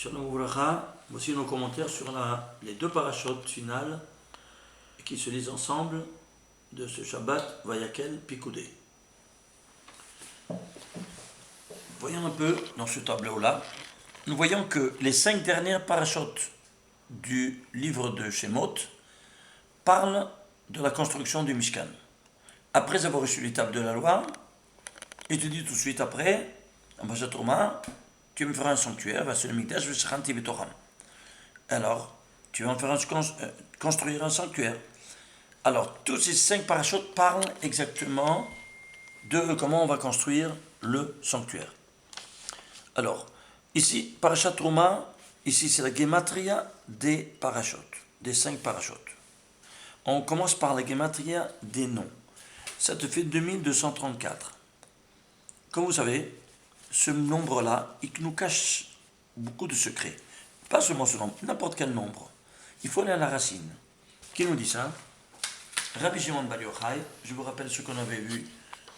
Shalom Ouvracha, voici nos commentaires sur les deux parachutes finales qui se lisent ensemble de ce Shabbat Vayakel Pikoudé. Voyons un peu dans ce tableau-là, nous voyons que les 5 dernières parachutes du livre de Shemot parlent de la construction du Mishkan. Après avoir reçu les tables de la loi, il te dit tout de suite après, en Parashat Truma, tu me feras un sanctuaire, alors tu vas me faire construire un sanctuaire. Alors tous ces 5 parachutes parlent exactement de comment on va construire le sanctuaire. Alors ici, Parashat Truma, ici c'est la gematria des parachutes, des 5 parachutes. On commence par la gematria des noms. Ça te fait 2234. Comme vous savez, ce nombre-là, il nous cache beaucoup de secrets. Pas seulement ce nombre, n'importe quel nombre. Il faut aller à la racine. Qui nous dit ça? Rabbi Shimon Bar Yochai, je vous rappelle ce qu'on avait vu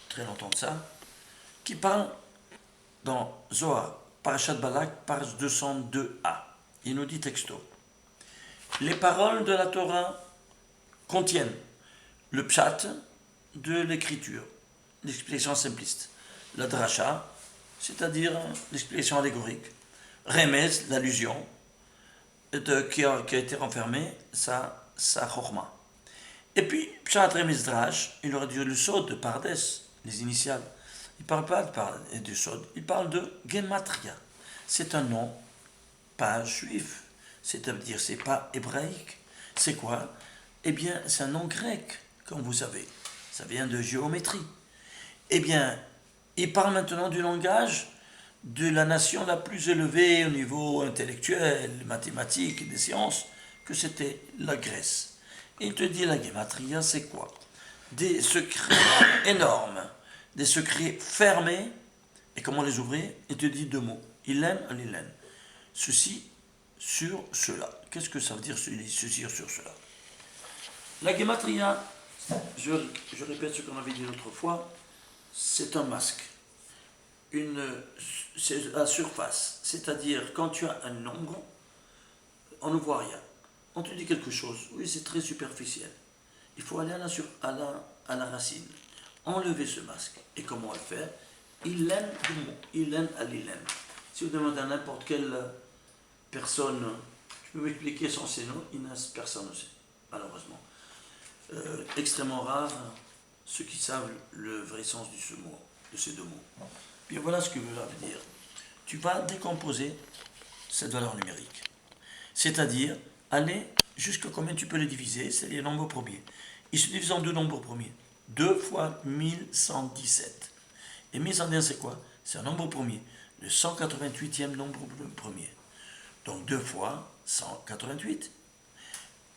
très longtemps de ça, qui parle dans Zohar, Parashat Balak, page 202a. Il nous dit texto: les paroles de la Torah contiennent le pshat de l'écriture, l'explication simpliste, la drasha, c'est-à-dire l'explication allégorique, remez, l'allusion, qui a été renfermée, sa chorma. Et puis, pshat remez drash, il aurait dit le sod de Pardes, les initiales. Il ne parle pas de sod, il parle de gematria. C'est un nom pas juif, c'est-à-dire c'est pas hébraïque. C'est quoi? Eh bien, c'est un nom grec, comme vous savez. Ça vient de géométrie. Eh bien, il parle maintenant du langage de la nation la plus élevée au niveau intellectuel, mathématique et des sciences, que c'était la Grèce. Et il te dit, la gematria, c'est quoi? Des secrets énormes, des secrets fermés. Et comment les ouvrir? Il te dit 2 mots. Ilen à l'ilen. Ceci sur cela. Qu'est-ce que ça veut dire ceci sur cela? La gematria, je répète ce qu'on avait dit l'autre fois, c'est un masque. C'est la surface. C'est-à-dire, quand tu as un nombre, on ne voit rien. On te dit quelque chose. Oui, c'est très superficiel. Il faut aller à la racine. Enlever ce masque. Et comment le faire? Ilen du mot. Ilen à l'ilen. Si vous demandez à n'importe quelle personne, je peux m'expliquer son sénom, personne ne sait, malheureusement. Extrêmement rare ceux qui savent le vrai sens de ces 2 mots. Puis voilà ce que veut dire. Tu vas décomposer cette valeur numérique. C'est-à-dire, aller jusqu'à combien tu peux les diviser, c'est les nombres premiers. Ils se divisent en 2 nombres premiers. 2 fois 1117. Et 1117, c'est quoi? C'est un nombre premier. Le 188e nombre premier. Donc 2 fois 188.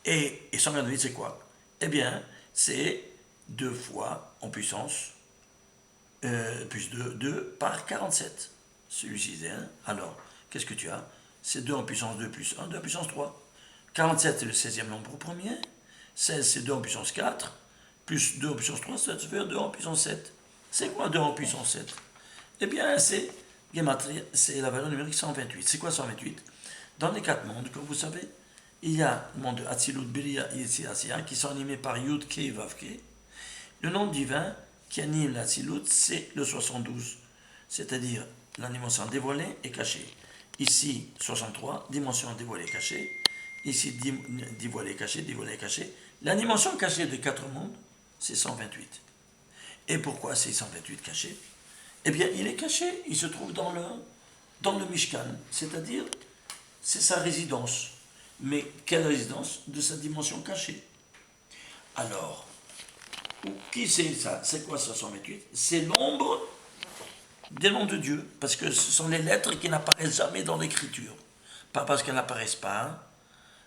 Et 188, c'est quoi? Eh bien, c'est 2 fois en puissance, plus 2 par 47. Celui-ci est 1. Alors, qu'est-ce que tu as? C'est 2 en puissance 2 plus 1, 2 en puissance 3. 47, c'est le 16e nombre premier. 16, c'est 2 en puissance 4. Plus 2 en puissance 3, ça te fait 2 en puissance 7. C'est quoi 2 en puissance 7? Eh bien, c'est la valeur numérique 128. C'est quoi 128? Dans les 4 mondes, comme vous savez, il y a le monde de Hatzilut, Bria et Asiya qui sont animés par Yud, Ke et Vav, Ke. Le nom divin qui anime l'Hatzilut, c'est le 72, c'est-à-dire la dimension dévoilée et cachée. Ici, 63, dimension dévoilée et cachée. Ici, dévoilée et cachée, dévoilée et cachée. La dimension cachée des 4 mondes, c'est 128. Et pourquoi c'est 128 caché? Eh bien, il est caché, il se trouve dans le Mishkan, c'est-à-dire, c'est sa résidence. Mais quelle résidence? De sa dimension cachée. Alors, qui c'est ça? C'est quoi ça, 128? C'est l'ombre des noms de Dieu, parce que ce sont les lettres qui n'apparaissent jamais dans l'écriture. Pas parce qu'elles n'apparaissent pas.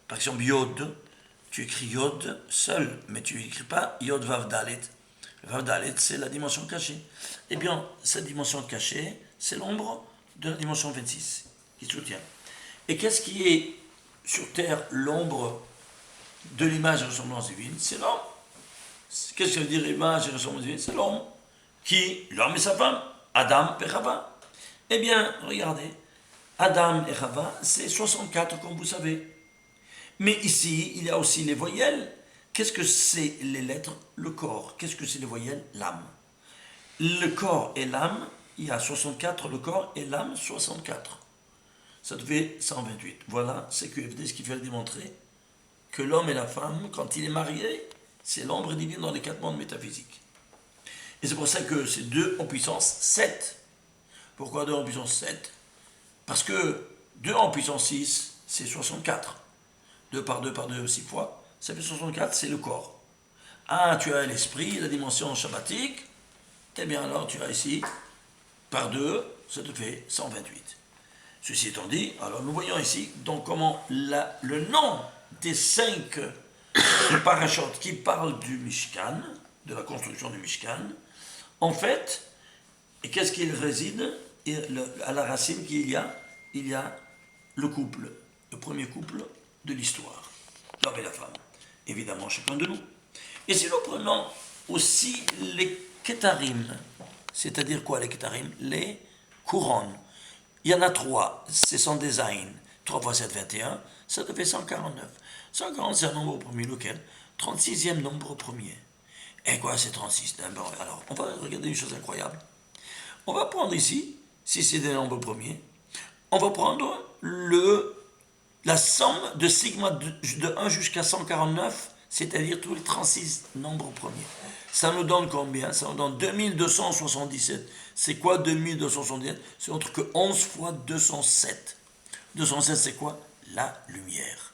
Par exemple, Yod, tu écris Yod seul, mais tu n'écris pas Yod Vav Dalet. Vav Dalet, c'est la dimension cachée. Eh bien, cette dimension cachée, c'est l'ombre de la dimension 26 qui soutient. Et qu'est-ce qui est sur terre l'ombre de l'image et ressemblance divine? C'est l'homme. Qu'est-ce que veut dire image et ressemblance divine? C'est l'homme. Qui? L'homme et sa femme. Adam et Chava. Eh bien, regardez, Adam et Chava, c'est 64, comme vous savez. Mais ici, il y a aussi les voyelles. Qu'est-ce que c'est les lettres? Le corps. Qu'est-ce que c'est les voyelles? L'âme. Le corps et l'âme, il y a 64, le corps et l'âme, 64. Ça te fait 128. Voilà, c'est QFD ce qui fait démontrer que l'homme et la femme, quand il est marié, c'est l'ombre divine dans les 4 mondes métaphysiques. Et c'est pour ça que c'est 2 en puissance 7. Pourquoi 2 en puissance 7? Parce que 2 en puissance 6, c'est 64. 2 par 2 par 2, 6 fois, ça fait 64, c'est le corps. Ah, tu as l'esprit, la dimension shabbatique, eh bien alors tu as ici, par 2, ça te fait 128. Ceci étant dit, alors nous voyons ici donc comment le nom des 5 parachutes qui parlent du Mishkan, de la construction du Mishkan, en fait, et qu'est-ce qu'il réside? Et à la racine qu'il y a, il y a le couple, le premier couple de l'histoire, l'homme et la femme, évidemment chacun de nous. Et si nous prenons aussi les kétarim, c'est-à-dire quoi les kétarim? Les couronnes. Il y en a 3, c'est son design. 3 fois 7, 21, ça te fait 149. 140, c'est un nombre premier, lequel? 36e nombre premier. Et quoi, c'est 36? Alors, on va regarder une chose incroyable. On va prendre ici, si c'est des nombres premiers, on va prendre la somme de sigma de 1 jusqu'à 149, c'est-à-dire tous les 36 nombres premiers. Ça nous donne combien? Ça nous donne 2277. C'est quoi 2277? C'est autre que 11 fois 207. 207, c'est quoi? La lumière.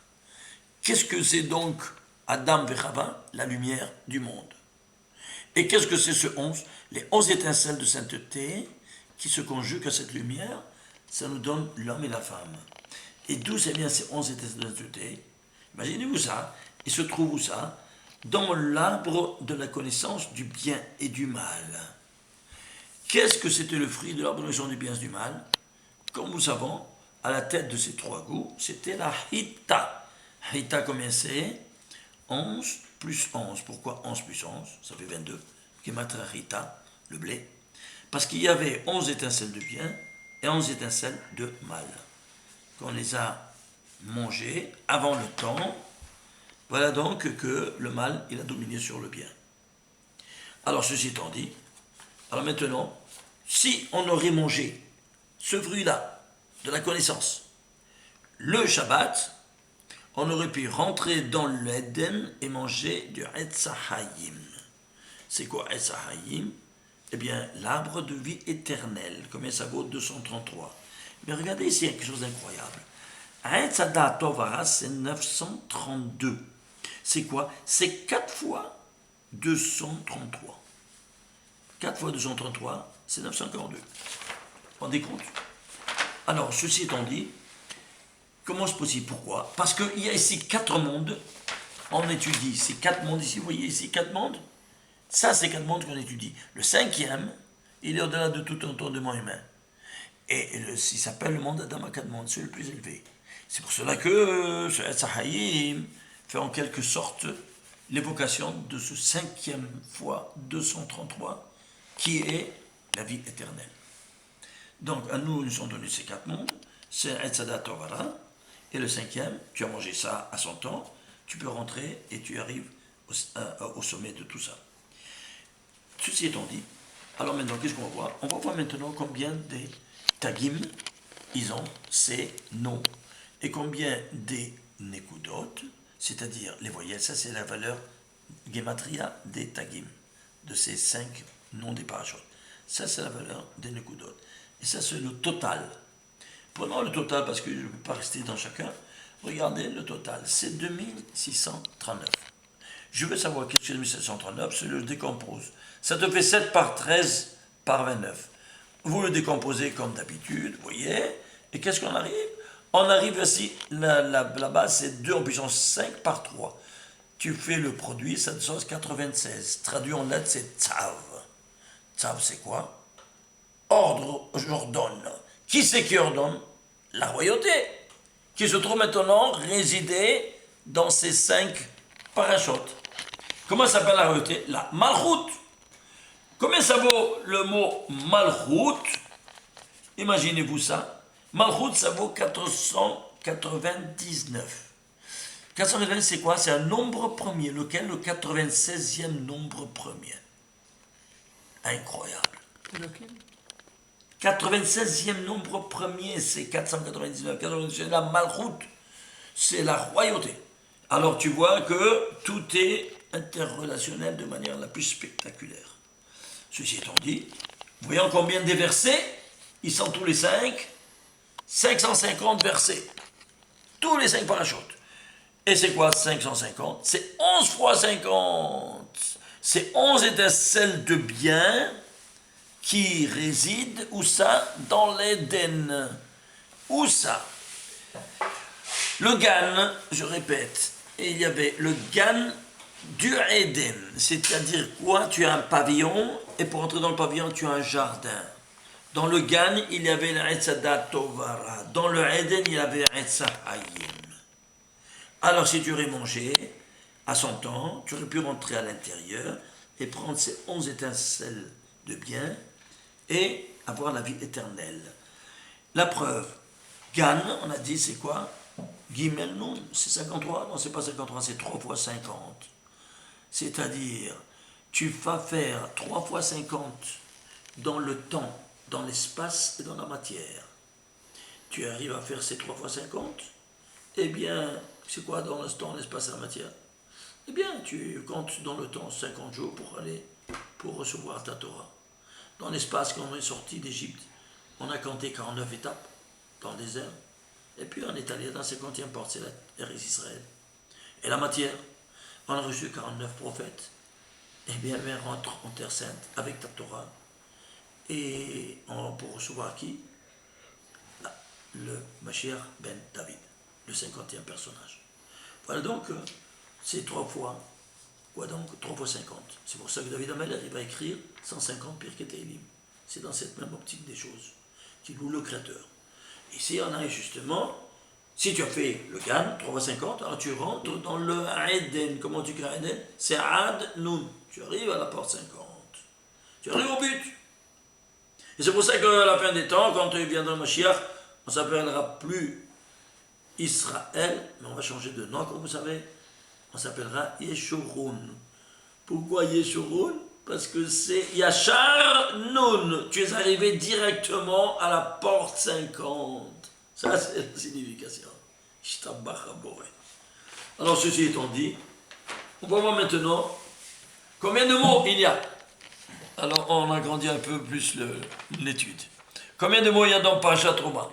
Qu'est-ce que c'est donc Adam et Chava? La lumière du monde. Et qu'est-ce que c'est ce 11? Les 11 étincelles de sainteté qui se conjuguent à cette lumière, ça nous donne l'homme et la femme. Et d'où c'est bien ces 11 étincelles de sainteté? Imaginez-vous ça. Il se trouve où ça? Dans l'arbre de la connaissance du bien et du mal. Qu'est-ce que c'était le fruit de l'arbre de la connaissance du bien et du mal? Comme nous savons, à la tête de ces 3 goûts, c'était la Hita. Hita, combien c'est? 11 plus 11. Pourquoi 11 plus 11? Ça fait 22. Gematra Hita, le blé. Parce qu'il y avait 11 étincelles de bien et 11 étincelles de mal. Qu'on les a mangées avant le temps. Voilà donc que le mal, il a dominé sur le bien. Alors, ceci étant dit, alors maintenant, si on aurait mangé ce fruit-là, de la connaissance, le Shabbat, on aurait pu rentrer dans l'Eden et manger du Etz Hayim. C'est quoi Etz Hayim? Eh bien, l'arbre de vie éternelle. Combien ça vaut? 233. Mais regardez ici, il y a quelque chose d'incroyable. Etz Hadat Tovara, c'est 932. C'est quoi? C'est 4 fois 233. 4 fois 233, c'est 942. Vous vous rendez compte? Alors, ceci étant dit, comment c'est possible? Pourquoi? Parce qu'il y a ici 4 mondes. On étudie ces 4 mondes ici. Vous voyez ici 4 mondes? Ça, c'est 4 mondes qu'on étudie. Le 5e, il est au-delà de tout entendement humain. Et il s'appelle le monde d'Adam à 4 mondes. C'est le plus élevé. C'est pour cela que ce Etz Hayim fait en quelque sorte l'évocation de ce 5e fois 233 qui est la vie éternelle. Donc, à nous, nous sont donnés ces 4 mondes. C'est Etz Hadat Tovara. Et le 5e, tu as mangé ça à 100 ans, tu peux rentrer et tu arrives au sommet de tout ça. Ceci étant dit, alors maintenant, qu'est-ce qu'on va voir? On va voir maintenant combien des tagim ils ont ces noms et combien des nekudot, c'est-à-dire les voyelles, ça c'est la valeur gematria des tagim, de ces 5 noms des parachutes. Ça c'est la valeur des nekudot. Et ça c'est le total. Prenons le total parce que je ne peux pas rester dans chacun. Regardez le total, c'est 2639. Je veux savoir qu'est-ce que c'est 2739, je le décompose. Ça te fait 7 par 13 par 29. Vous le décomposez comme d'habitude, vous voyez. Et qu'est-ce qu'on arrive? On arrive ici, la base c'est 2 en puissance 5 par 3. Tu fais le produit, ça te donne 96. Traduit en lettres, c'est Tzav. Tzav, c'est quoi? Ordre, j'ordonne. Qui c'est qui ordonne? La royauté, qui se trouve maintenant résider dans ces 5 parachutes. Comment s'appelle la royauté? La Malchut. Combien ça vaut le mot Malchut? Imaginez-vous ça. Malchut, ça vaut 499. 499, c'est quoi? C'est un nombre premier. Lequel? Le 96e nombre premier. Incroyable. Lequel? 96e nombre premier, c'est 499. 499, la Malchut, c'est la royauté. Alors tu vois que tout est interrelationnel de manière la plus spectaculaire. Ceci étant dit, voyons combien des versets, ils sont tous les 550 versets. Tous les 5 parachutes. Et c'est quoi 550? C'est 11 fois 50. C'est 11 étincelles de bien qui résident, où ça? Dans l'Éden. Où ça? Le Gan, je répète, il y avait le Gan du Éden. C'est-à-dire quoi? Tu as un pavillon, et pour entrer dans le pavillon, tu as un jardin. Dans le Gan, il y avait l'Etzadat Tovara. Dans le Éden, il y avait l'Etzahayim. Alors, si tu aurais mangé à son temps, tu aurais pu rentrer à l'intérieur et prendre ces 11 étincelles de bien et avoir la vie éternelle. La preuve, Gan, on a dit, c'est quoi? Gimel, non, c'est 53? Non, c'est pas 53, c'est 3 fois 50. C'est-à-dire, tu vas faire 3 fois 50 dans le temps, dans l'espace et dans la matière. Tu arrives à faire ces 3 fois 50? Eh bien, c'est quoi dans le temps, l'espace et la matière? Eh bien, tu comptes dans le temps 50 jours pour recevoir ta Torah. Dans l'espace, quand on est sorti d'Égypte, on a compté 49 étapes dans le désert. Et puis on est allé dans la 50e porte, c'est la Eretz Israël. Et la matière, on a reçu 49 prophètes. Eh bien, on rentre en Terre Sainte avec ta Torah. Et pour recevoir qui? Le Mashiach ben David, le 50e personnage. Voilà donc, c'est 3 fois. Quoi donc? 3 fois 50. C'est pour ça que David Ameller, il va écrire 150 Pirkei Tehillim. C'est dans cette même optique des choses, qui loue le Créateur. Ici, on a justement, si tu as fait le Gan, 3 fois 50, alors tu rentres dans le Eden. Comment tu crées Eden? C'est Ad Nun. Tu arrives à la porte 50. Tu arrives au but. Et c'est pour ça qu'à la fin des temps, quand il viendra le Mashiach, on ne s'appellera plus Israël, mais on va changer de nom, comme vous savez. On s'appellera Yeshurun. Pourquoi Yeshurun? Parce que c'est Yachar Nun. Tu es arrivé directement à la porte 50. Ça, c'est la signification. Alors, ceci étant dit, on va voir maintenant combien de mots il y a. Alors, on agrandit un peu plus l'étude. Combien de mots il y a dans Parashat Truma?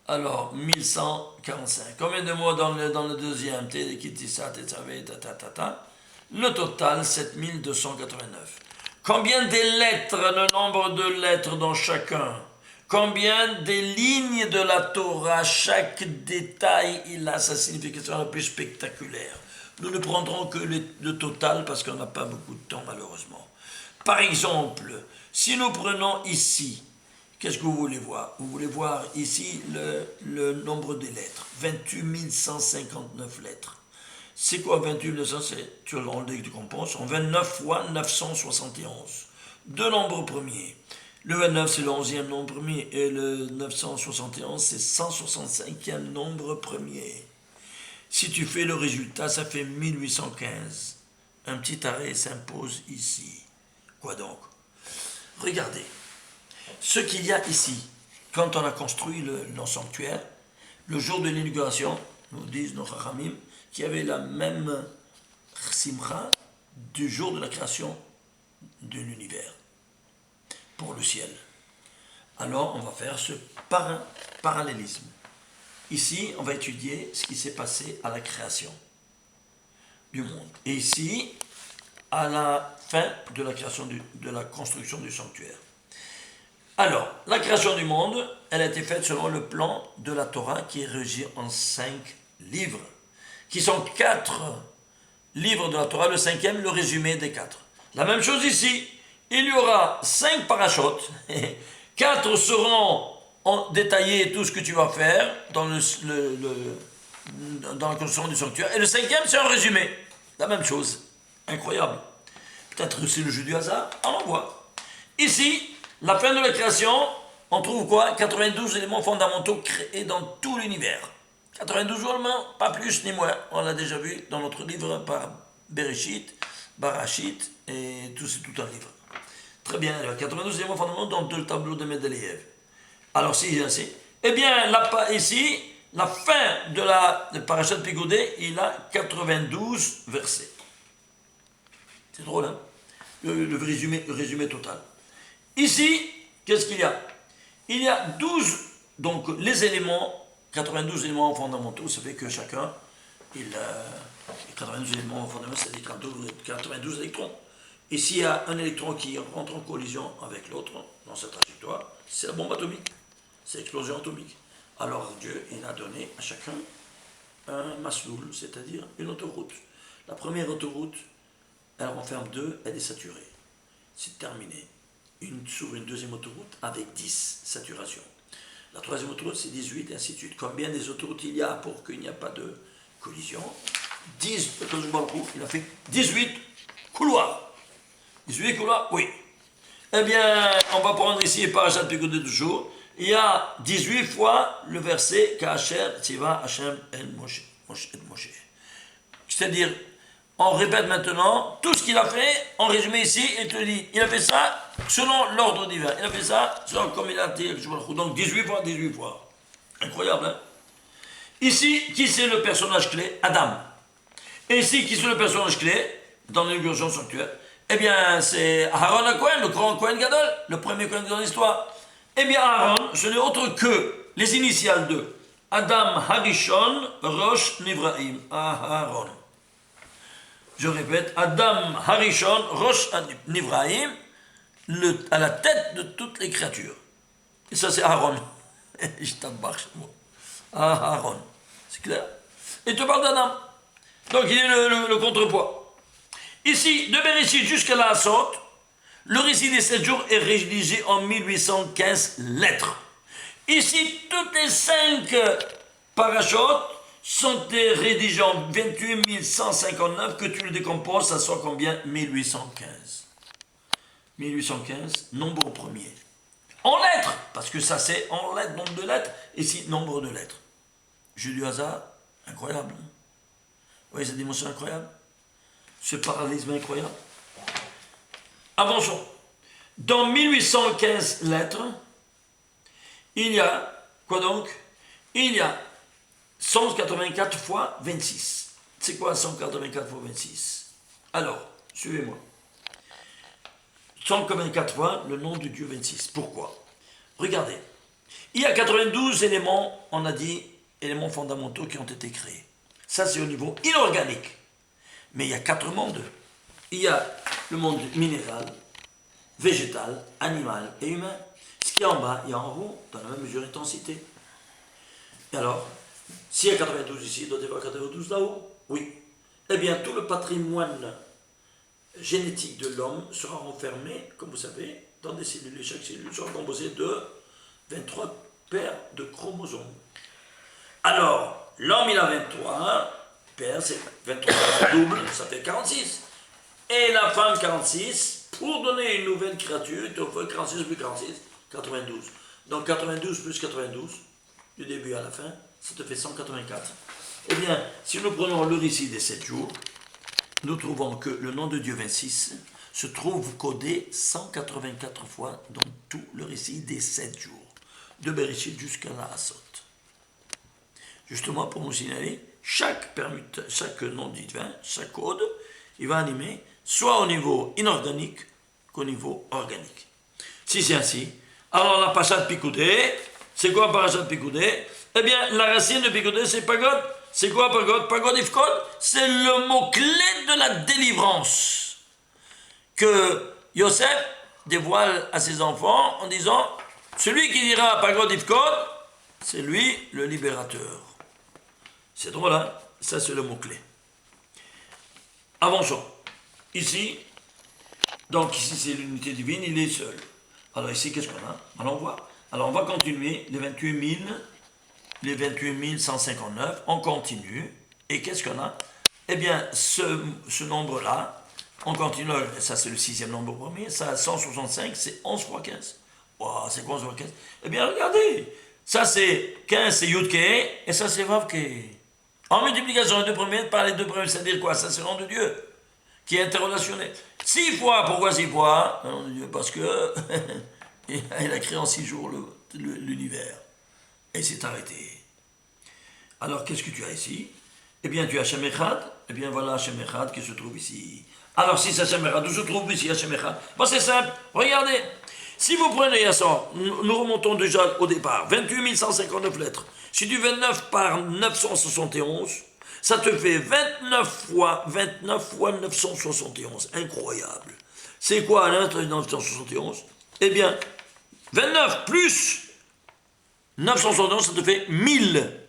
Alors, 1145. Combien de mots dans le deuxième? Le total, 7289. Combien des lettres, le nombre de lettres dans chacun? Combien des lignes de la Torah? Chaque détail, il a sa signification la plus spectaculaire. Nous ne prendrons que le total parce qu'on n'a pas beaucoup de temps, malheureusement. Par exemple, si nous prenons ici, qu'est-ce que vous voulez voir? Vous voulez voir ici le nombre des lettres. 28 159 lettres. C'est quoi 28 100? Tu as le décomposes en 29 fois 971. Deux nombres premiers. Le 29, c'est le 11e nombre premier. Et le 971, c'est 165e nombre premier. Si tu fais le résultat, ça fait 1815. Un petit arrêt s'impose ici. Quoi donc? Regardez. Ce qu'il y a ici, quand on a construit le sanctuaire, le jour de l'inauguration, nous disent nos Chachamim, qu'il y avait la même simra du jour de la création de l'univers pour le ciel. Alors on va faire ce parallélisme. Ici, on va étudier ce qui s'est passé à la création du monde. Et ici, à la fin de la création de la construction du sanctuaire. Alors, la création du monde, elle a été faite selon le plan de la Torah qui est régi en 5 livres, qui sont 4 livres de la Torah, le 5e, le résumé des 4. La même chose ici, il y aura 5 parachutes, 4 seront détaillés tout ce que tu vas faire dans la construction du sanctuaire, et le 5e, c'est un résumé. La même chose. Incroyable. Peut-être c'est le jeu du hasard, on en voit. Ici, la fin de la création, On trouve quoi? 92 éléments fondamentaux créés dans tout l'univers. 92 éléments, pas plus ni moins. On l'a déjà vu dans notre livre par Bereshit, Barachit, et c'est tout un livre. Très bien, alors 92 éléments fondamentaux dans le tableau de Mendeleïev. Alors, si ainsi, eh bien, là, ici, la fin de Parashat Pigoudé, il a 92 versets. C'est drôle, hein? Le résumé total. Ici, qu'est-ce qu'il y a? Il y a 12, donc les éléments, 92 éléments fondamentaux, ça fait que chacun, les 92 éléments fondamentaux, c'est 92 électrons. Et s'il y a un électron qui rentre en collision avec l'autre dans sa trajectoire, c'est la bombe atomique, c'est l'explosion atomique. Alors Dieu, il a donné à chacun un masloul, c'est-à-dire une autoroute. La première autoroute, elle renferme 2, elle est saturée. C'est terminé. S'ouvre une deuxième autoroute avec 10 saturations. La troisième autoroute, c'est 18, et ainsi de suite. Combien des autoroutes il y a pour qu'il n'y ait pas de collision? 10, il a fait 18 couloirs. 18 couloirs, oui. Eh bien, on va prendre ici Parashat Pigoudé du jour. Il y a 18 fois le verset Ka'asher Tziva Hashem El Moshe. C'est-à-dire, on répète maintenant tout ce qu'il a fait, en résumé ici, il te dit, il a fait ça selon l'ordre divin. Il a fait ça selon comme il a dit, donc 18 fois, 18 fois. Incroyable, hein? Ici, qui c'est le personnage clé? Adam. Et ici, qui c'est le personnage clé dans l'inauguration sanctuaire? Eh bien, c'est Aaron HaKohen, le grand Kohen Gadol, le premier Kohen Gadol de l'histoire. Eh bien, Aaron, ce n'est autre que les initiales de Adam Harishon Rosh Nivraim. Aaron. Je répète, Adam Harishon Rosh Nivraim, à la tête de toutes les créatures. Et ça, c'est Aaron. Je t'embarque, moi. Aaron. C'est clair? Et tu parles d'Adam. Donc, il est le contrepoids. Ici, de Bereshit jusqu'à la Hassot, le récit des 7 jours est rédigé en 1815 lettres. Ici, toutes les 5 parachutes sont rédigés en 28 159, que tu le décomposes, ça sort combien? 1815. 1815, nombre premier. En lettres, parce que ça c'est en lettres, nombre de lettres, ici, nombre de lettres. Jeu du hasard, incroyable. Hein? Vous voyez cette dimension incroyable? Ce parallélisme incroyable. Avançons. Dans 1815 lettres, il y a, quoi donc? Il y a 184 fois 26. C'est quoi 184 fois 26? Alors, suivez-moi. 184 fois le nom de Dieu 26. Pourquoi? Regardez. Il y a 92 éléments, on a dit, éléments fondamentaux qui ont été créés. Ça, c'est au niveau inorganique. Mais il y a 4 mondes. Il y a le monde minéral, végétal, animal et humain. Ce qui est en bas et en haut, dans la même mesure d'intensité. Et alors, s'il y a 92 ici, il doit y avoir 92 là-haut? Oui. Eh bien, tout le patrimoine génétique de l'homme sera renfermé, comme vous savez, dans des cellules. Et chaque cellule sera composée de 23 paires de chromosomes. Alors, l'homme, il a 23 paires, c'est 23 double, ça fait 46. Et la femme, 46. Pour donner une nouvelle créature, il te faut 46 plus 46, 92. Donc 92 plus 92, du début à la fin, ça te fait 184. Eh bien, si nous prenons le récit des 7 jours, nous trouvons que le nom de Dieu 26 se trouve codé 184 fois dans tout le récit des 7 jours, de Bereshit jusqu'à la Hassot. Justement pour nous signaler, chaque nom divin, chaque code, il va animer soit au niveau inorganique qu'au niveau organique. Si c'est ainsi, alors la Parashat Pigoudé, c'est quoi Parashat Pigoudé? Eh bien, la racine de Pigoudé, c'est Pagod. C'est quoi Pagod? Pagod Ifkod, c'est le mot-clé de la délivrance que Yosef dévoile à ses enfants en disant, celui qui dira Pagod Ifkod, c'est lui le libérateur. C'est drôle, hein? Ça, c'est le mot-clé. Avançons. Ici, donc ici, c'est l'unité divine, il est seul. Alors ici, qu'est-ce qu'on a? Alors on va continuer les 28 159, on continue. Et qu'est-ce qu'on a? Eh bien, ce nombre-là, on continue, ça c'est le 6e nombre premier, ça 165, c'est 11 fois 15. Wow, c'est quoi 15? Eh bien, regardez. Ça, c'est 15, c'est Yud Ke, et ça, c'est Vav Ke. En multiplication, les deux premiers, par les deux premiers, c'est-à-dire quoi? Ça, c'est le nom de Dieu, qui est interrelationnel. 6 fois, pourquoi 6 fois? Le nom de Dieu, parce que il a créé en 6 jours l'univers. Et c'est arrêté. Alors, qu'est-ce que tu as ici? Eh bien, tu as Hashem Echad. Eh bien, voilà Hashem Echad qui se trouve ici. Alors, si c'est Hashem Echad, où se trouve ici Hashem Echad? Bon, c'est simple. Regardez. Si vous prenez ça, nous remontons déjà au départ. 28 159 lettres. Si tu fais 9 par 971, ça te fait 29 fois 971. Incroyable. C'est quoi 971? Eh bien, 29 plus 971, ça te fait 1000.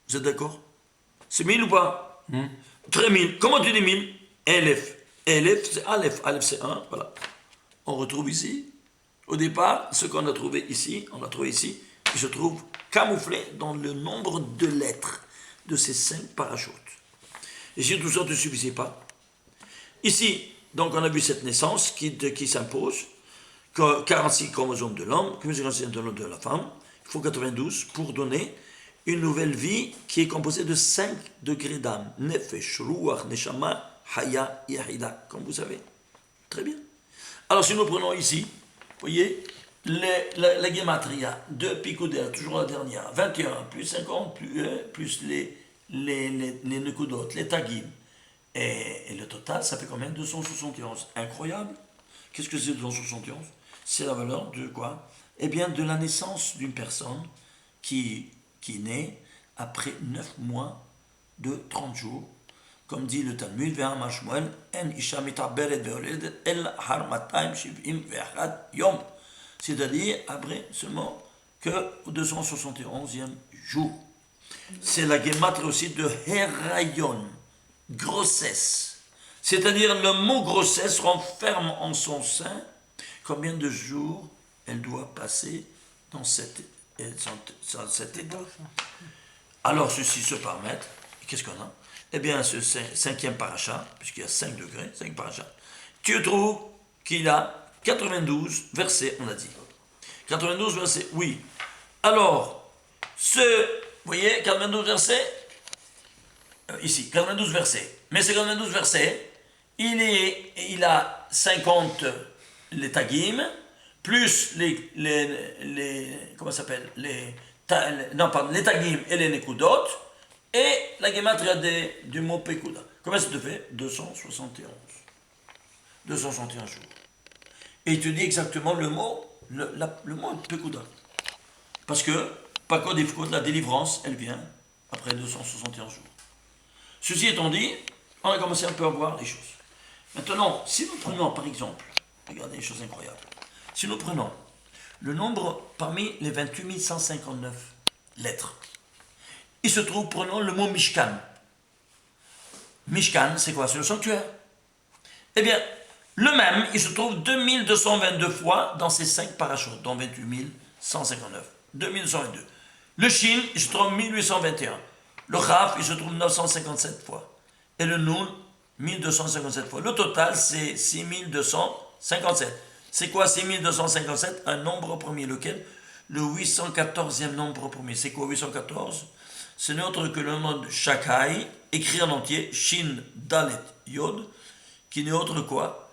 Vous êtes d'accord? C'est 1000 ou pas? Très 1000. Comment tu dis 1000? Elef. Elef, c'est Aleph. Aleph, c'est 1. Voilà. On retrouve ici. Au départ, ce qu'on a trouvé ici, on l'a trouvé ici, il se trouve camouflé dans le nombre de lettres de ces 5 parachutes. Et si tout ça ne te suffisait pas, ici, donc on a vu cette naissance qui s'impose, 46 chromosomes de l'homme, 46 de la femme, il faut 92 pour donner une nouvelle vie qui est composée de 5 degrés d'âme. Nefesh, Ruach, Neshama, Haya, Yahida, comme vous savez. Très bien. Alors si nous prenons ici, vous voyez, la gematria de Picodéa, toujours la dernière, 21 plus 50 plus les nekudot, les tagim. Et le total, ça fait combien? 271. Incroyable. Qu'est-ce que c'est 271? C'est la valeur de quoi? Eh bien, de la naissance d'une personne qui naît après 9 mois de 30 jours. Comme dit le Talmud, c'est-à-dire après seulement que au 271e jour. C'est la gematria aussi de Herayon, grossesse. C'est-à-dire le mot grossesse renferme en son sein combien de jours elle doit passer dans cet état. Alors ceci se permettent, qu'est-ce qu'on a? Eh bien, ce 5e paracha, puisqu'il y a 5 degrés, 5 parachas, tu trouves qu'il a 92 versets, on a dit. 92 versets, oui. Alors, vous voyez, 92 versets, ici, 92 versets. Mais ces 92 versets, il a 50 les tagim, plus comment ça s'appelle, les tagim et les nekudot, et la gematria du mot Pekuda. Combien ça te fait? 271. 261 jours. Et il te dit exactement le mot Pekuda. Parce que, par contre, la délivrance, elle vient après 261 jours. Ceci étant dit, on a commencé un peu à voir les choses. Maintenant, si nous prenons par exemple, regardez les choses incroyables, si nous prenons le nombre parmi les 28 159 lettres, il se trouve, prenons le mot Mishkan. Mishkan, c'est quoi? C'est le sanctuaire. Eh bien, le même, il se trouve 2222 fois dans ces 5 parachutes, dans 28 159. 2222. Le Shin, il se trouve 1821. Le Chaf, il se trouve 957 fois. Et le Nun, 1257 fois. Le total, c'est 6257. C'est quoi 6257? Un nombre premier. Lequel? Le 814e nombre premier. C'est quoi 814? Ce n'est autre que le nom de Shakai, écrit en entier, Shin, Dalet, Yod, qui n'est autre quoi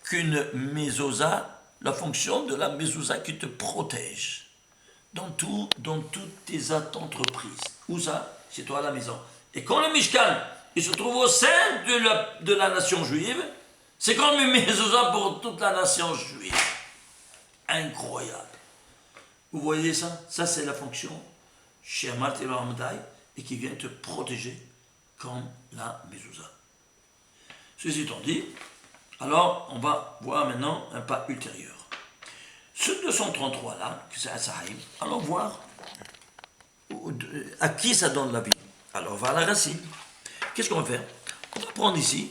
qu'une mezouza, la fonction de la mezouza qui te protège dans toutes tes entreprises. Où ça? C'est toi à la maison. Et quand le Mishkan, il se trouve au sein de la nation juive, c'est comme une mezouza pour toute la nation juive. Incroyable. Vous voyez ça? Ça, c'est la fonction chez Amat et Ramadai, et qui vient te protéger comme la mezouza. Ceci étant dit, alors on va voir maintenant un pas ultérieur. Ce 233 là, que c'est Asahaïm, allons voir à qui ça donne la vie. Alors on va à la racine. Qu'est-ce qu'on va faire? On va prendre ici,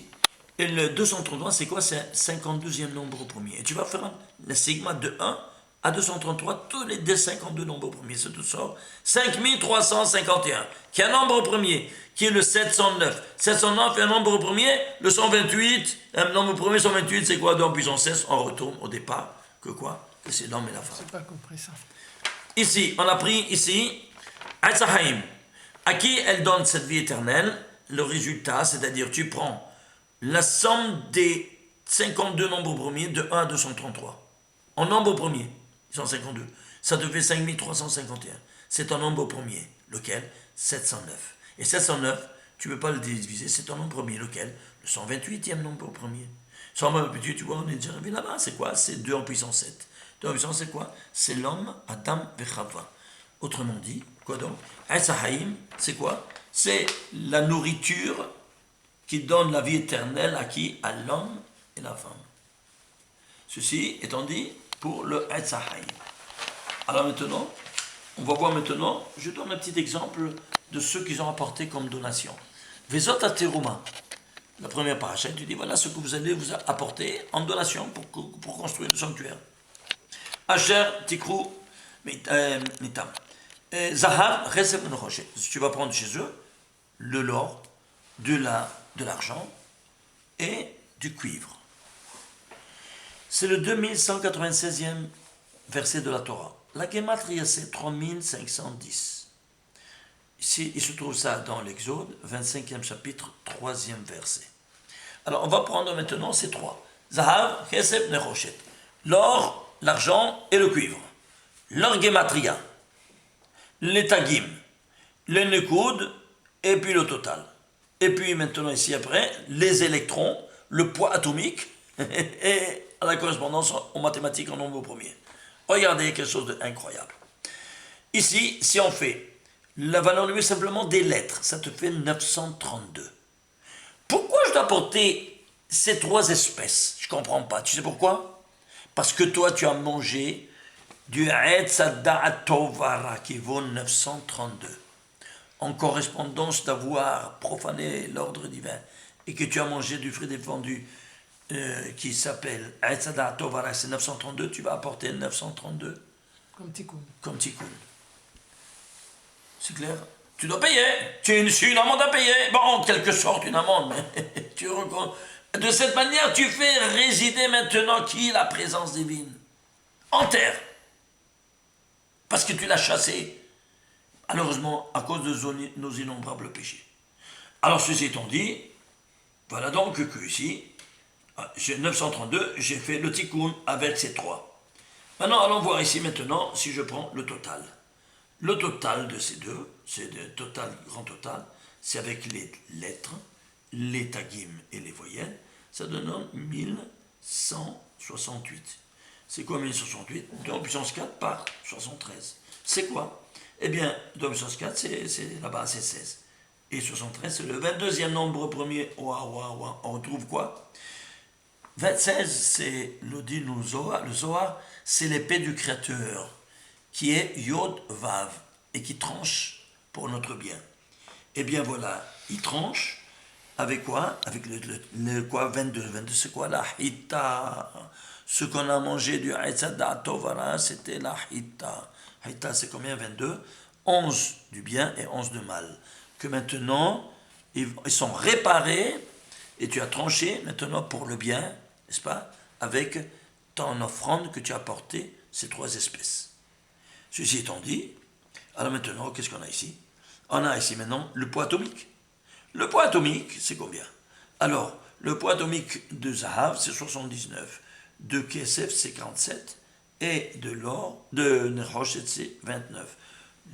et le 233 c'est quoi? C'est un 52e nombre premier. Et tu vas faire le sigma de 1 à 233, tous les 52 nombres premiers, c'est tout ça. 5351, qui est un nombre premier, qui est le 709. 709 est un nombre premier, le 128, un nombre premier, 128, c'est quoi? Donc, puissance 16, on retourne au départ, que quoi? que c'est l'homme et la femme. Je n'ai pas compris ça. Ici, on a pris ici, Aïtzahaïm. À qui elle donne cette vie éternelle? Le résultat, c'est-à-dire tu prends la somme des 52 nombres premiers de 1 à 233. En nombre premier, ils sont 52. Ça te fait 5351. C'est un nombre premier. Lequel? 709. Et 709, tu ne peux pas le diviser, c'est un nombre premier. Lequel? Le 128e nombre premier. 128, tu vois, on est déjà arrivé là-bas. C'est quoi? C'est 2 en puissance 7. 2 en puissance, c'est quoi? C'est l'homme, Adam et Chava. Autrement dit, quoi donc? Aïsahaïm, c'est quoi? C'est la nourriture qui donne la vie éternelle à qui? À l'homme et la femme. Ceci étant dit pour le Aïsahaïm. Alors maintenant, on va voir maintenant, je donne un petit exemple de ceux qu'ils ont apporté comme donation. Vezot Ateruma, la première paracha, tu dis voilà ce que vous allez vous apporter en donation pour construire le sanctuaire. Asher Tikru Mitam. Zahar Resep Nechoshet. Tu vas prendre chez eux de l'or, de l'argent et du cuivre. C'est le 2196e verset de la Torah. La Gematria, c'est 3510. Ici, il se trouve ça dans l'Exode, 25e chapitre, 3e verset. Alors, on va prendre maintenant ces trois. Zahav, Chesed, Nechoshet. L'or, l'argent et le cuivre. Leur Gematria. Les Tagim. Les Nekoud et puis le total. Et puis maintenant, ici après, les électrons, le poids atomique et à la correspondance aux mathématiques en nombre premier. Regardez quelque chose d'incroyable. Ici, si on fait la valeur numérique simplement des lettres, ça te fait 932. Pourquoi je dois porter ces trois espèces? Je ne comprends pas. Tu sais pourquoi? Parce que toi, tu as mangé du Tovara qui vaut 932. En correspondance d'avoir profané l'ordre divin et que tu as mangé du fruit défendu qui s'appelle Tovara, c'est 932, tu vas apporter 932 Comme Tikkun. Comme Tikkun. C'est clair? Tu dois payer. C'est une amende à payer. Bon, en quelque sorte, une amende, mais de cette manière, tu fais résider maintenant qui? La présence divine. En terre. Parce que tu l'as chassé. Malheureusement, à cause de nos innombrables péchés. Alors, ceci étant dit, voilà donc que ici, j'ai 932, j'ai fait le tikkun avec ces trois. Maintenant, allons voir ici maintenant si je prends le total. Le total de ces deux, c'est le total, grand total, c'est avec les lettres, les tagim et les voyelles, ça donne 1168. C'est quoi 1068? 2 en puissance 4 par 73. C'est quoi? Eh bien, 2 en puissance 4, c'est là-bas, c'est 16. Et 73, c'est le 22e nombre premier. On retrouve quoi? 26, c'est le Zohar. Le Zohar, c'est l'épée du Créateur, qui est Yod Vav, et qui tranche pour notre bien. Eh bien voilà, il tranche avec quoi? Avec le quoi? 22. 22, c'est quoi? La Hita. Ce qu'on a mangé du Haïtzada Tovara, c'était la Hita. Hita, c'est combien? 22. 11 du bien et 11 de mal. Que maintenant, ils sont réparés, et tu as tranché maintenant pour le bien, n'est-ce pas? Avec ton offrande que tu as apportée, ces trois espèces. Ceci étant dit, alors maintenant, qu'est-ce qu'on a ici? On a ici maintenant le poids atomique. Le poids atomique, c'est combien? Alors, le poids atomique de Zahav, c'est 79. De Kesef, c'est 47. Et de l'or, de Nechoshet, c'est 29.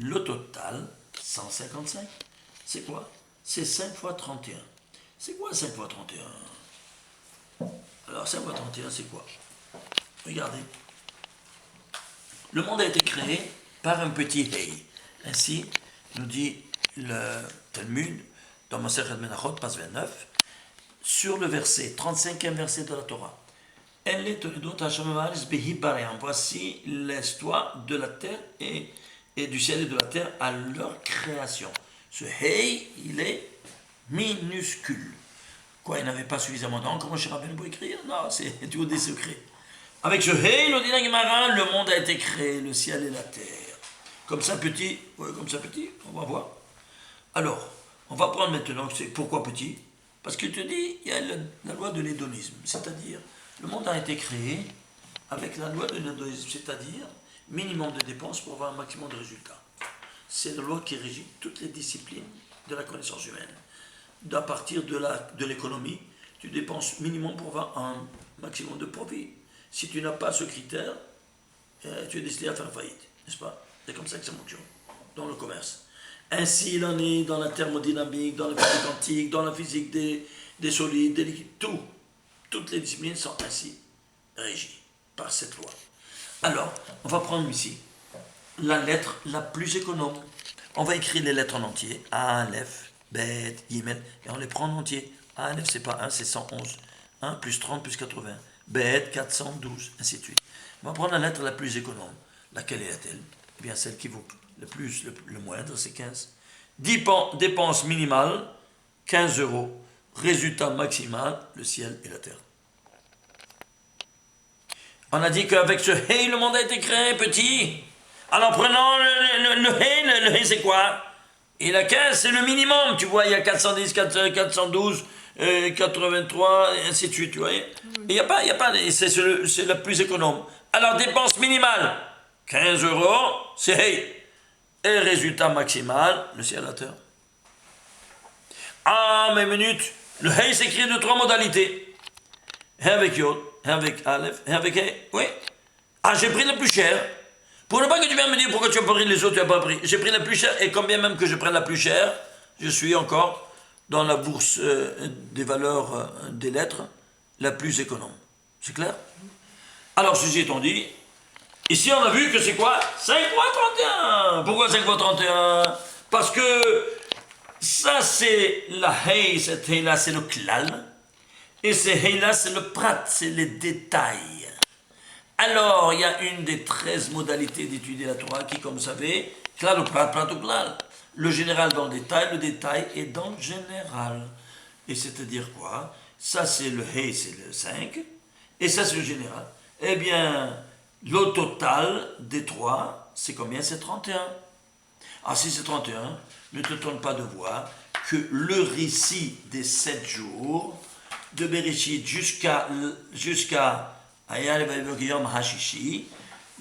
Le total, 155. C'est quoi? C'est 5 fois 31. C'est quoi 5 fois 31? Alors, 5 fois 31, c'est quoi? Regardez. Le monde a été créé par un petit Hei. Ainsi, nous dit le Talmud, dans Masechet Menachot, page 29, sur le verset, 35e verset de la Torah. Voici l'histoire de la terre et du ciel et de la terre à leur création. Ce Hei, il est minuscule. Quoi, il n'avait pas suffisamment d'encre, Moshe Rabbeinu, pour écrire? Non, c'est toujours des secrets. Avec ce Hei, nous dit la Gemara, le monde a été créé, le ciel et la terre. Comme ça petit, ouais, comme ça petit, on va voir. Alors, on va prendre maintenant, pourquoi petit? Parce qu'il te dit, il y a la loi de l'hédonisme, c'est-à-dire, le monde a été créé avec la loi de l'hédonisme, c'est-à-dire minimum de dépenses pour avoir un maximum de résultats. C'est la loi qui régit toutes les disciplines de la connaissance humaine. À partir de l'économie, tu dépenses minimum pour avoir un maximum de profit. Si tu n'as pas ce critère, tu es destiné à faire faillite, n'est-ce pas? C'est comme ça que ça fonctionne dans le commerce. Ainsi, il en est dans la thermodynamique, dans la physique quantique, dans la physique des solides, des liquides, toutes les disciplines sont ainsi régies par cette loi. Alors, on va prendre ici la lettre la plus économe. On va écrire les lettres en entier. A, Aleph, Bet, Gimel, et on les prend en entier. A, Aleph, c'est pas 1, c'est 111. 1 plus 30 plus 80. Bet, 412, ainsi de suite. On va prendre la lettre la plus économe. Laquelle est-elle? Eh bien, celle qui vaut le moindre, c'est 15. Dépense minimale, 15 euros. Résultat maximal, le ciel et la terre. On a dit qu'avec ce hey, le monde a été créé, petit. Alors prenons le hey, c'est quoi? Et la 15, c'est le minimum. Tu vois, il y a 410, 412, 83, et ainsi de suite, tu vois. Et il n'y a pas, c'est la plus économe. Alors, dépense minimale, 15 euros, c'est hey. Et résultat maximal, le ciel et la terre. Ah, mais minute, le hey s'écrit de 3 modalités. Hey avec Yod, hey avec Aleph, hey avec hey. Oui. Ah, j'ai pris le plus cher. Pour ne pas que tu viennes me dire pourquoi tu as pas pris les autres, tu n'as pas pris. J'ai pris la plus chère, et combien même que je prenne la plus chère, je suis encore dans la bourse des valeurs des lettres la plus économe. C'est clair? Alors, ceci étant dit, ici on a vu que c'est quoi? 5 fois 31. Pourquoi 5 fois 31? Parce que ça c'est la hey, cette hey là c'est le klal, et ce hey là c'est le prat, c'est les détails. Alors, il y a une des 13 modalités d'étudier la Torah qui, comme vous savez, klal ou prat, prat ou klal. Le général dans le détail est dans le général. Et c'est-à-dire quoi? Ça c'est le hey, c'est le 5, et ça c'est le général. Eh bien, le total des 3, c'est combien? C'est 31. Ah, si c'est 31, ne te tourne pas de voir que le récit des 7 jours, de Bereshit jusqu'à Yom Hashishi,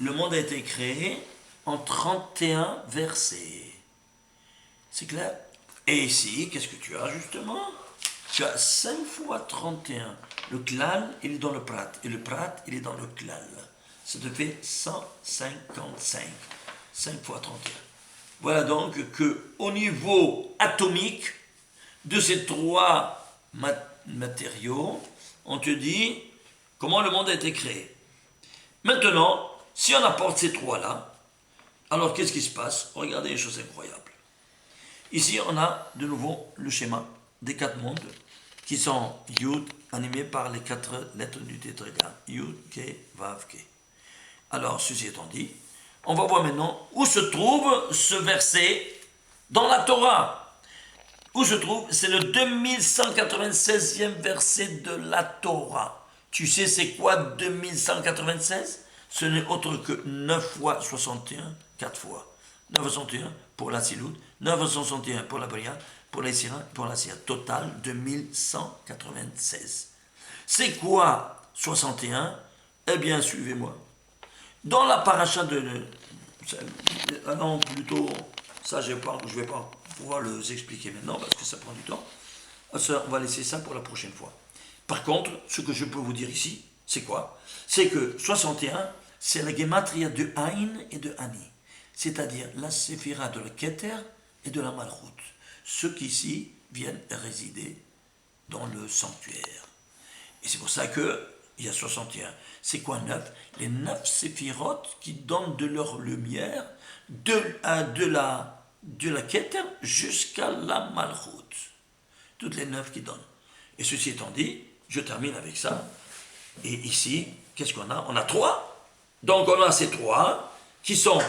le monde a été créé en 31 versets. C'est clair? Et ici, qu'est-ce que tu as justement? Tu as 5 fois 31. Le klal, il est dans le prat. Et le prat, il est dans le klal. Ça te fait 155. 5 fois 31. Voilà donc qu'au niveau atomique de ces 3 matériaux, on te dit comment le monde a été créé. Maintenant, si on apporte ces 3-là, alors qu'est-ce qui se passe? Regardez une chose incroyable. Ici, on a de nouveau le schéma des 4 mondes qui sont Yud, animés par les 4 lettres du tétragramme. Yud, Ke, Vav, Ke. Alors, ceci étant dit, on va voir maintenant où se trouve ce verset dans la Torah. Où se trouve? C'est le 2196e verset de la Torah. Tu sais c'est quoi 2196? Ce n'est autre que 9 fois 61, 4 fois. 961 pour la Silout, 961 pour la Bria, pour la Sira, pour la Sira. Total 2196. C'est quoi 61? Eh bien, suivez-moi. Dans la paracha non, plutôt, ça je vais pas pouvoir les expliquer maintenant parce que ça prend du temps. Ça, on va laisser ça pour la prochaine fois. Par contre, ce que je peux vous dire ici, c'est quoi? C'est que 61, c'est la gematria de Aïn et de Ani. C'est-à-dire la séphira de la Keter et de la Malchut. Ceux qui ici viennent résider dans le sanctuaire. Et c'est pour ça qu'il y a 61. C'est quoi 9? Les 9 séphirotes qui donnent de leur lumière de la Keter jusqu'à la Malchut. Toutes les 9 qui donnent. Et ceci étant dit, je termine avec ça. Et ici, qu'est-ce qu'on a? On a 3. Donc on a ces 3 qui sont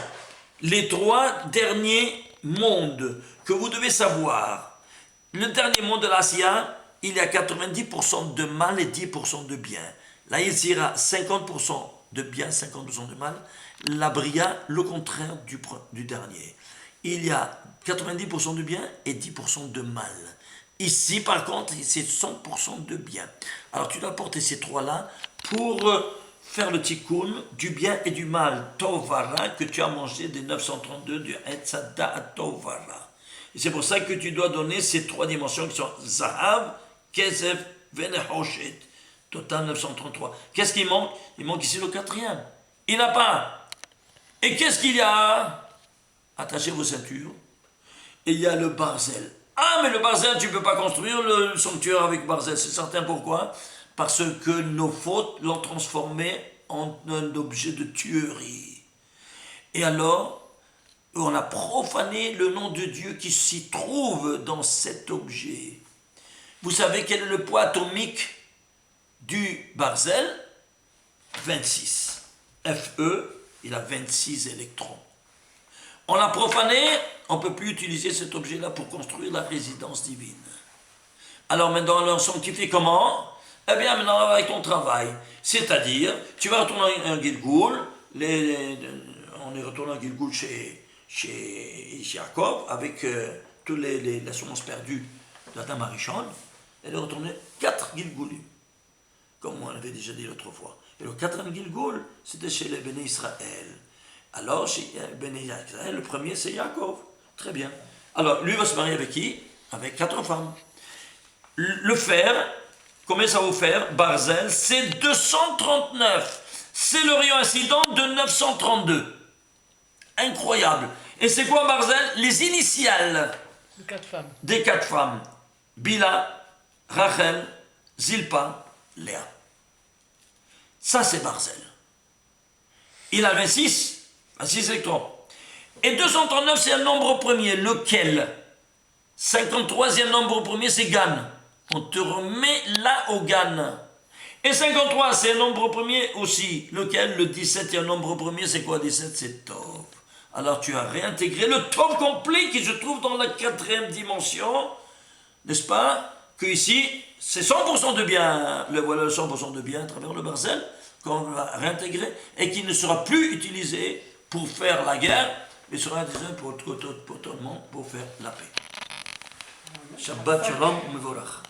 les 3 derniers mondes que vous devez savoir. Le dernier monde de l'Asia, il y a 90% de mal et 10% de bien. La Yetzira, 50% de bien, 50% de mal. La Bria, le contraire du dernier. Il y a 90% de bien et 10% de mal. Ici, par contre, c'est 100% de bien. Alors, tu dois porter ces 3-là pour faire le tikkun du bien et du mal, tovara, que tu as mangé des 932 du Etzada tovara. Et c'est pour ça que tu dois donner ces 3 dimensions qui sont Zahav, Kesef, Venehoshet. Total 933. Qu'est-ce qu'il manque? Il manque ici le 4e. Il n'a pas. Et qu'est-ce qu'il y a? Attachez vos ceintures. Et il y a le barzel. Ah, mais le barzel, tu ne peux pas construire le sanctuaire avec barzel. C'est certain, pourquoi? Parce que nos fautes l'ont transformé en un objet de tuerie. Et alors, on a profané le nom de Dieu qui s'y trouve dans cet objet. Vous savez quel est le poids atomique du barzel? 26. Fe, il a 26 électrons. On l'a profané, on ne peut plus utiliser cet objet-là pour construire la résidence divine. Alors maintenant, on l'a sanctifié comment? Eh bien, maintenant, avec ton travail. C'est-à-dire, tu vas retourner à Gilgoul, on est retourné à Gilgoul chez Jacob, avec toutes les semences perdues de la dame Arishon. Elle est retournée 4 Gilgoulim, comme on avait déjà dit l'autre fois. Et le 4e Gilgoul, c'était chez les Béné Israël. Alors, chez Béné Israël, le premier, c'est Jacob. Très bien. Alors, lui va se marier avec qui? Avec 4 femmes. Le fer, combien ça va vous faire? Barzel, c'est 239. C'est le rayon incident de 932. Incroyable. Et c'est quoi Barzel? Les initiales des 4 femmes. Bila, Rachel, Zilpa, Léa. Ça, c'est Barzel. Il a 26 électrons. Et 239, c'est un nombre premier. Lequel? 53e nombre premier, c'est Gan. On te remet là au Gan. Et 53, c'est un nombre premier aussi. Lequel? Le 17e nombre premier, c'est quoi 17? C'est Tov. Alors tu as réintégré le Tov complet qui se trouve dans la 4e dimension. N'est-ce pas? Que ici, c'est 100% de bien. Voilà le 100% de bien à travers le barzel qu'on va réintégrer et qui ne sera plus utilisé pour faire la guerre, mais sera utilisé pour faire la paix. Shabbat Shalom, Mevorach.